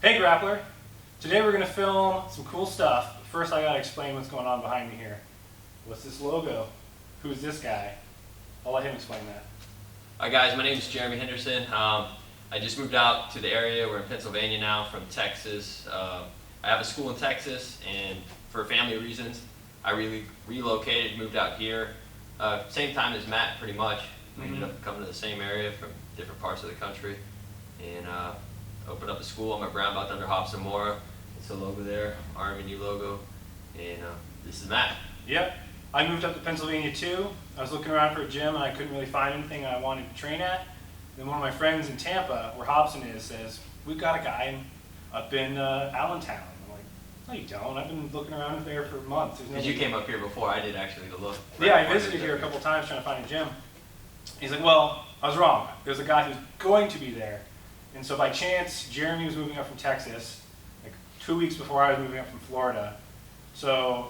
Hey Grappler! Today we're going to film some cool stuff. First I got to explain what's going on behind me here. What's this logo? Who's this guy? I'll let him explain that. Hi guys, my name is Jeremy Henderson. I just moved out to the area. We're in Pennsylvania now from Texas. I have a school in Texas, and for family reasons I relocated, moved out here. Same time as Matt pretty much. We ended up coming to the same area from different parts of the country, and opened up a school. I'm at Brown Belt under Hobbs and Mora. It's the logo there, RMU logo, and this is Matt. Yep. I moved up to Pennsylvania too. I was looking around for a gym and I couldn't really find anything I wanted to train at. Then one of my friends in Tampa, where Hobson is, says, we've got a guy up in Allentown. I'm like, no you don't. I've been looking around there for months. Because you came up here before I did actually to look. Yeah, I visited here a couple times trying to find a gym. He's like, well, I was wrong. There's a guy who's going to be there. And so by chance, Jeremy was moving up from Texas, like 2 weeks before I was moving up from Florida. So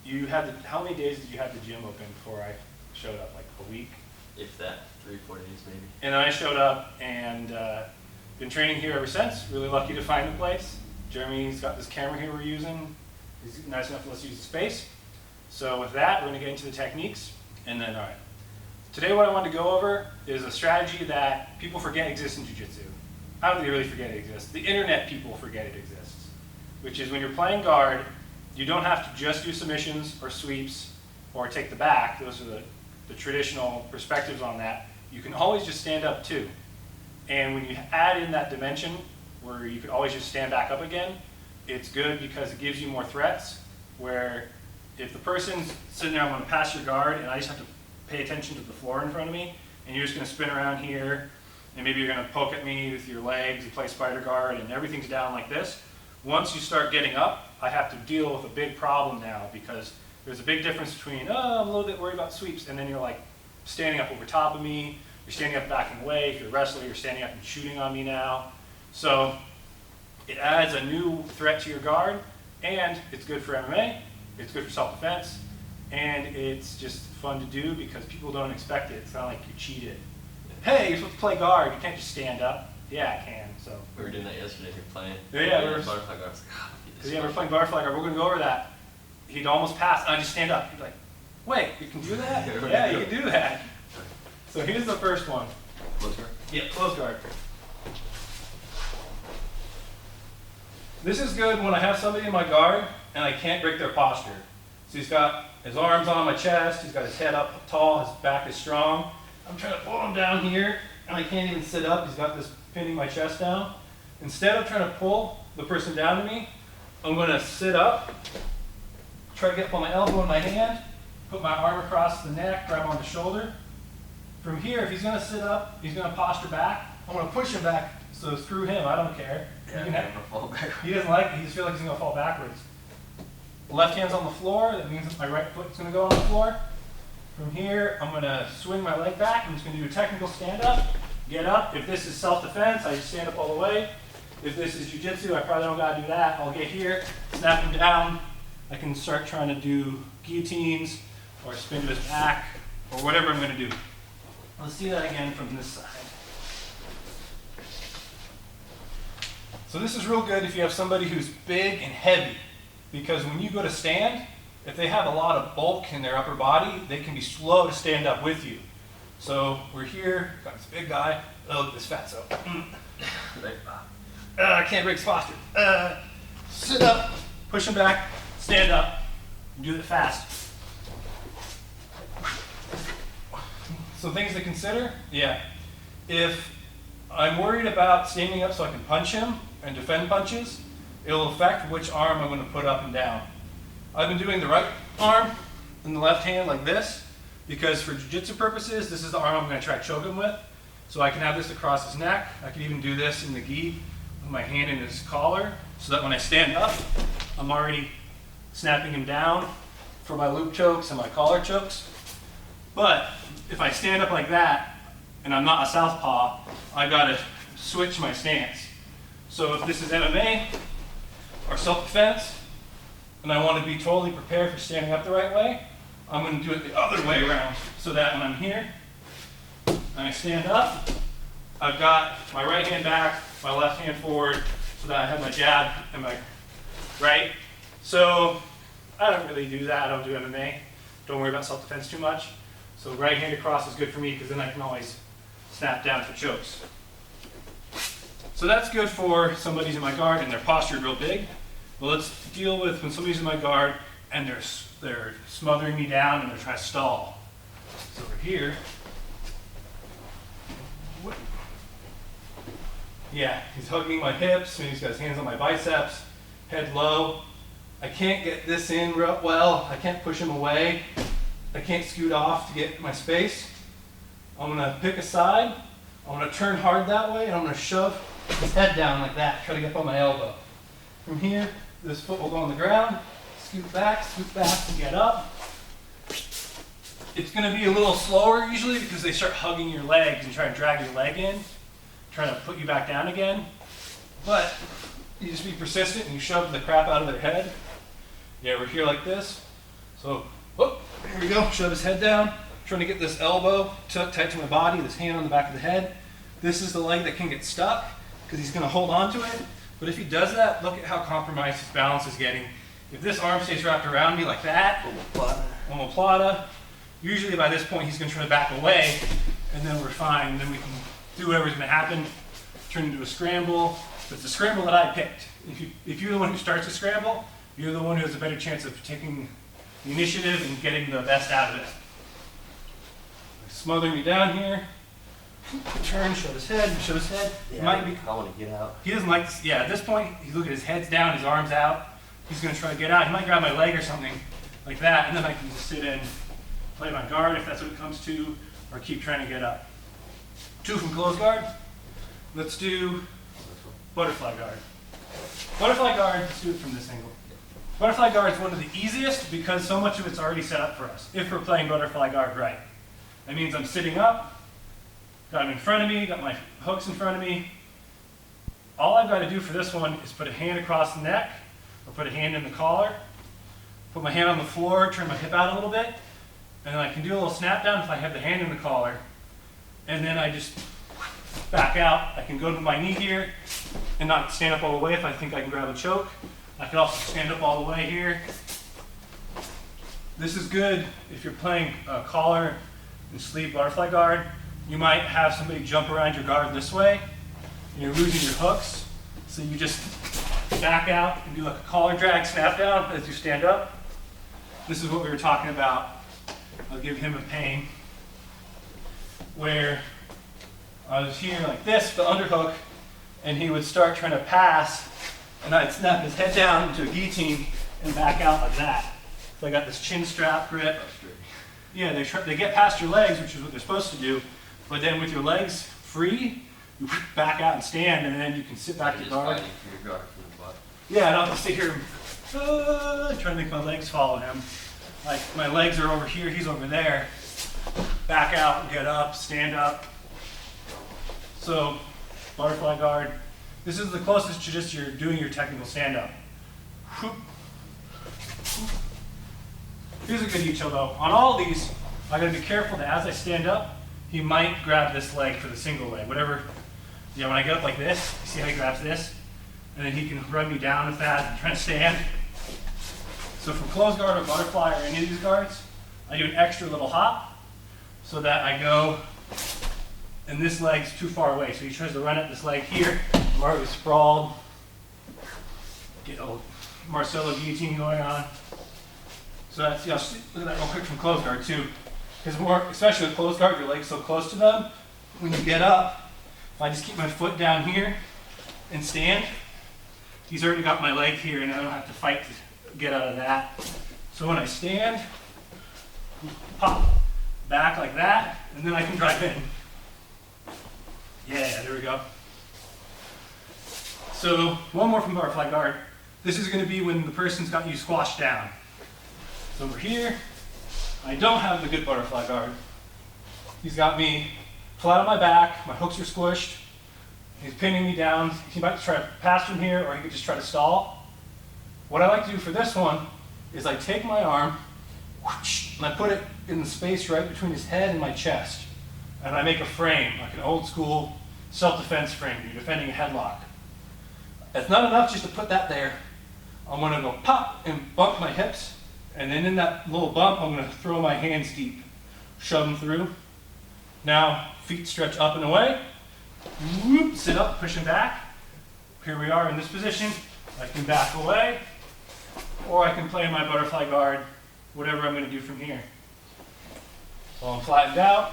you had how many days did you have the gym open before I showed up? Like a week? If that, 3 or 4 days maybe. And then I showed up and been training here ever since. Really lucky to find the place. Jeremy's got this camera here we're using. He's nice enough to let us use the space. So with that, we're going to get into the techniques. And then, all right. Today what I want to go over is a strategy that people forget exists in Jiu-Jitsu. How do they really forget it exists? The internet people forget it exists. Which is when you're playing guard, you don't have to just do submissions or sweeps or take the back. Those are the traditional perspectives on that. You can always just stand up too. And when you add in that dimension where you could always just stand back up again, it's good because it gives you more threats where if the person's sitting there, I'm going to pass your guard and I just have to pay attention to the floor in front of me, and you're just going to spin around here, and maybe you're going to poke at me with your legs, you play spider guard, and everything's down like this. Once you start getting up, I have to deal with a big problem now because there's a big difference between, oh, I'm a little bit worried about sweeps, and then you're like standing up over top of me, you're standing up backing away. If you're a wrestler, you're standing up and shooting on me now. So it adds a new threat to your guard, and it's good for MMA, it's good for self-defense, and it's just fun to do because people don't expect it. It's not like you cheated. Hey, you're supposed to play guard. You can't just stand up. Yeah, I can. So we were doing that yesterday. We were playing. Yeah, we were. Butterfly guard. Yeah, we were playing butterfly guard. We're going to go over that. He'd almost pass, and I just stand up. He's like, "Wait, you can do that? Yeah, you can do that." So here's the first one. Close guard. Yeah, close guard. This is good when I have somebody in my guard and I can't break their posture. So he's got his arms on my chest, he's got his head up tall, his back is strong. I'm trying to pull him down here, and I can't even sit up. He's got this pinning my chest down. Instead of trying to pull the person down to me, I'm going to sit up, try to get up on my elbow in my hand, put my arm across the neck, grab on the shoulder. From here, if he's going to sit up, he's going to posture back. I'm going to push him back, so screw him, I don't care. Yeah, he doesn't like it, he just feels like he's going to fall backwards. Left hand's on the floor, that means my right foot's going to go on the floor. From here, I'm going to swing my leg back. I'm just going to do a technical stand-up, get up. If this is self-defense, I just stand up all the way. If this is jiu-jitsu, I probably don't got to do that. I'll get here, snap him down. I can start trying to do guillotines or spin to his back or whatever I'm going to do. Let's do that again from this side. So this is real good if you have somebody who's big and heavy. Because when you go to stand, if they have a lot of bulk in their upper body, they can be slow to stand up with you. So we're here, got this big guy. Oh, look at this fatso. I can't break his posture. Sit up, push him back, stand up, and do it fast. So things to consider, yeah. If I'm worried about standing up so I can punch him and defend punches, it'll affect which arm I'm going to put up and down. I've been doing the right arm and the left hand like this because for jiu-jitsu purposes, this is the arm I'm going to try to choke him with. So I can have this across his neck. I can even do this in the gi with my hand in his collar so that when I stand up, I'm already snapping him down for my loop chokes and my collar chokes. But if I stand up like that and I'm not a southpaw, I've got to switch my stance. So if this is MMA, or self-defense, and I want to be totally prepared for standing up the right way, I'm going to do it the other way around so that when I'm here and I stand up, I've got my right hand back, my left hand forward, so that I have my jab and my right. So I don't really do that. I don't do MMA. Don't worry about self-defense too much. So right hand across is good for me because then I can always snap down for chokes. So that's good for somebody's in my guard and their posture real big. But let's deal with when somebody's in my guard and they're smothering me down and they're trying to stall. So over here, yeah, he's hugging my hips and he's got his hands on my biceps, head low. I can't get this in real well. I can't push him away. I can't scoot off to get my space. I'm gonna pick a side. I'm gonna turn hard that way and I'm gonna shove his head down like that, try to get up on my elbow. From here, this foot will go on the ground, scoot back, and get up. It's gonna be a little slower usually because they start hugging your legs and try to drag your leg in, trying to put you back down again. But you just be persistent and you shove the crap out of their head. Yeah, we're here like this. So, whoop, here we go, shove his head down, trying to get this elbow tucked tight to my body, this hand on the back of the head. This is the leg that can get stuck because he's gonna hold on to it. But if he does that, look at how compromised his balance is getting. If this arm stays wrapped around me like that, omoplata, usually by this point he's gonna try to back away and then we're fine. And then we can do whatever's gonna happen, turn into a scramble. But it's a scramble that I picked. If you're the one who starts a scramble, you're the one who has a better chance of taking the initiative and getting the best out of it. Smothering me down here. Turn, shove his head. Yeah, Might be, I want to get out. he doesn't like this. Yeah, at this point, he's looking at his head's down, his arm's out. He's going to try to get out. He might grab my leg or something like that, and then I can just sit in, play my guard if that's what it comes to, or keep trying to get up. 2 from close guard. Let's do butterfly guard. Butterfly guard, let's do it from this angle. Butterfly guard is one of the easiest because so much of it's already set up for us, if we're playing butterfly guard right. That means I'm sitting up, got him in front of me, got my hooks in front of me. All I've got to do for this one is put a hand across the neck, or put a hand in the collar, put my hand on the floor, turn my hip out a little bit, and then I can do a little snap down if I have the hand in the collar. And then I just back out. I can go to my knee here and not stand up all the way if I think I can grab a choke. I can also stand up all the way here. This is good if you're playing collar and sleeve butterfly guard. You might have somebody jump around your guard this way and you're losing your hooks. So you just back out and do like a collar drag snap down as you stand up. This is what we were talking about. I'll give him a pain where I was here like this, the underhook, and he would start trying to pass and I'd snap his head down into a guillotine and back out like that. So I got this chin strap grip. Yeah, they get past your legs, which is what they're supposed to do, but then with your legs free, you back out and stand, and then you can sit back to guard. Fighting for your guard from the butt. Yeah, and I'll sit here trying to make my legs follow him. Like my legs are over here, he's over there. Back out, get up, stand up. So, butterfly guard. This is the closest to just you're doing your technical stand up. Here's a good detail though. On all these, I gotta be careful that as I stand up, he might grab this leg for the single leg. Whatever, yeah, when I get up like this, you see how he grabs this? And then he can run me down with that and try to stand. So for close guard or butterfly or any of these guards, I do an extra little hop so that I go, and this leg's too far away. So he tries to run at this leg here. I'm already sprawled. Get a Marcelo guillotine going on. So that's, yeah, look at that real quick from close guard too. Because especially with close guard, your leg's so close to them. When you get up, if I just keep my foot down here and stand, he's already got my leg here and I don't have to fight to get out of that. So when I stand, pop, back like that, and then I can drive in. Yeah, there we go. So one more from butterfly guard. This is going to be when the person's got you squashed down. So over here, I don't have the good butterfly guard. He's got me flat on my back, my hooks are squished, he's pinning me down. He might try to pass from here or he could just try to stall. What I like to do for this one is I take my arm and I put it in the space right between his head and my chest. And I make a frame, like an old school self-defense frame. You're defending a headlock. It's not enough just to put that there. I'm gonna go pop and bump my hips, and then in that little bump, I'm gonna throw my hands deep, shove them through. Now, feet stretch up and away. Whoop, sit up, pushing back. Here we are in this position. I can back away, or I can play my butterfly guard, whatever I'm gonna do from here. So I'm flattened out.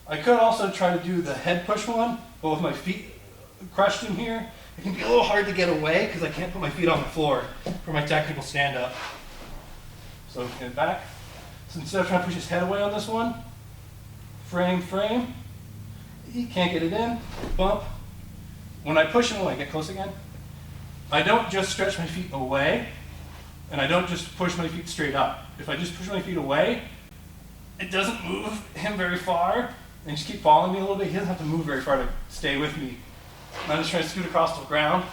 I could also try to do the head push one, but with my feet crushed in here, it can be a little hard to get away because I can't put my feet on the floor for my technical stand-up. So get back. So instead of trying to push his head away on this one, frame, he can't get it in, bump. When I push him away, get close again, I don't just stretch my feet away, and I don't just push my feet straight up. If I just push my feet away, it doesn't move him very far, and just keep following me a little bit. He doesn't have to move very far to stay with me. I'm just trying to scoot across the ground,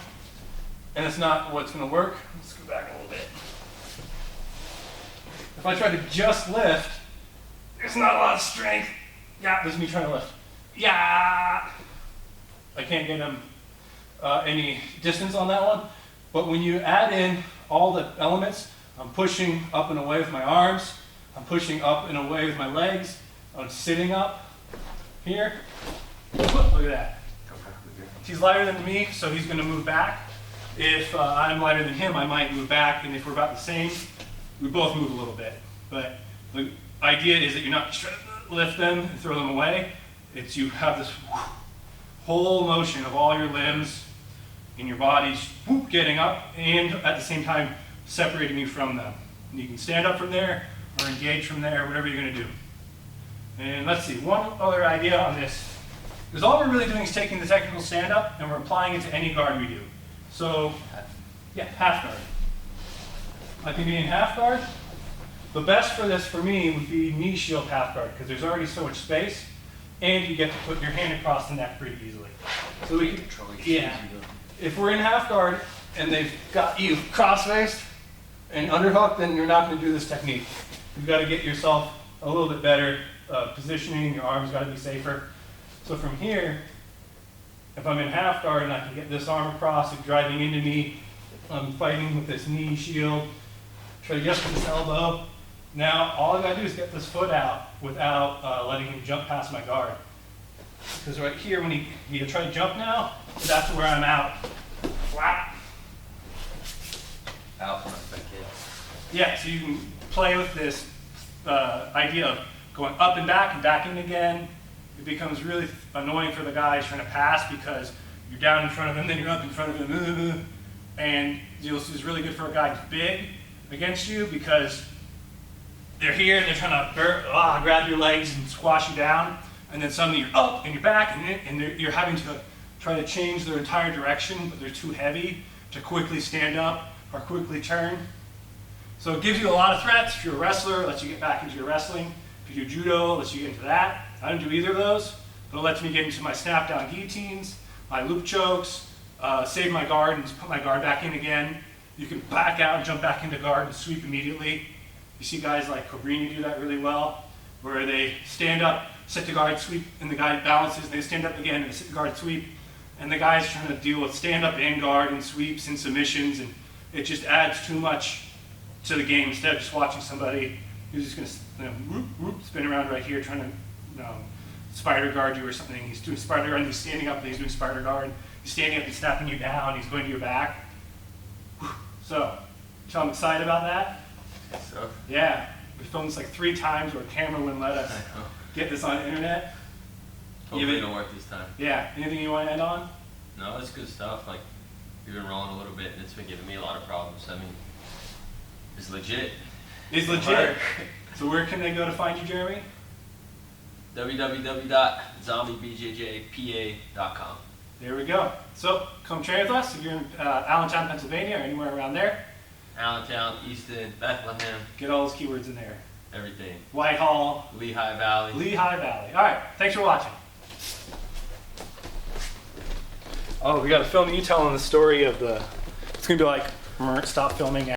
and it's not what's gonna work. Let's go back a little bit. If I try to just lift, there's not a lot of strength. Yeah, this is me trying to lift. Yeah! I can't get him any distance on that one. But when you add in all the elements, I'm pushing up and away with my arms, I'm pushing up and away with my legs, I'm sitting up here. Look at that. He's lighter than me, so he's going to move back. If I'm lighter than him, I might move back, and if we're about the same, we both move a little bit. But the idea is that you're not trying to lift them and throw them away. It's you have this whole motion of all your limbs in your bodies getting up, and at the same time separating you from them. And you can stand up from there or engage from there, whatever you're going to do. And let's see, one other idea on this. Because all we're really doing is taking the technical stand-up and we're applying it to any guard we do. So, yeah, half guard. I can be in half guard. The best for this for me would be knee shield half guard because there's already so much space and you get to put your hand across the neck pretty easily. So we can, yeah, if we're in half guard and they've got you cross-faced and underhooked, then you're not going to do this technique. You've got to get yourself a little bit better positioning, your arms got to be safer. So from here, if I'm in half guard and I can get this arm across and driving into me, I'm fighting with this knee shield, try to get to this elbow. Now all I gotta do is get this foot out without letting him jump past my guard. Because right here, when he try to jump now, that's where I'm out. Wow. Out front, back in. Yeah, so you can play with this idea of going up and back in again. It becomes really annoying for the guys trying to pass because you're down in front of them, then you're up in front of them, and you'll see it's really good for a guy who's big against you because they're here and they're trying to grab your legs and squash you down, and then suddenly you're up and you're back, and you're having to try to change their entire direction, but they're too heavy to quickly stand up or quickly turn. So it gives you a lot of threats. If you're a wrestler, it lets you get back into your wrestling. If you do judo, it lets you get into that. I don't do either of those, but it lets me get into my snap down guillotines, my loop chokes, save my guard and just put my guard back in again. You can back out and jump back into guard and sweep immediately. You see guys like Cabrini do that really well, where they stand up, set the guard, sweep, and the guy balances, and they stand up again and set the guard, sweep, and the guy's trying to deal with stand up and guard and sweeps and submissions, and it just adds too much to the game instead of just watching somebody who's just going to spin around right here trying to spider guard you or something. He's doing spider guard and he's standing up and he's doing spider guard. He's standing up and snapping you down. He's going to your back. So I'm excited about that. So? Yeah. We filmed this like 3 times where a camera wouldn't let us get this on the internet. Hopefully it'll work this time. Yeah. Anything you want to end on? No, it's good stuff. Like, we've been rolling a little bit and it's been giving me a lot of problems. I mean, it's legit. It's legit. So where can they go to find you, Jeremy? www.zombiebjjpa.com. There we go. So come train with us if you're in Allentown, Pennsylvania, or anywhere around there. Allentown, Easton, Bethlehem. Get all those keywords in there. Everything. Whitehall. Lehigh Valley. Lehigh Valley. All right. Thanks for watching. Oh, we got to film you telling the story of the. It's gonna be like, stop filming.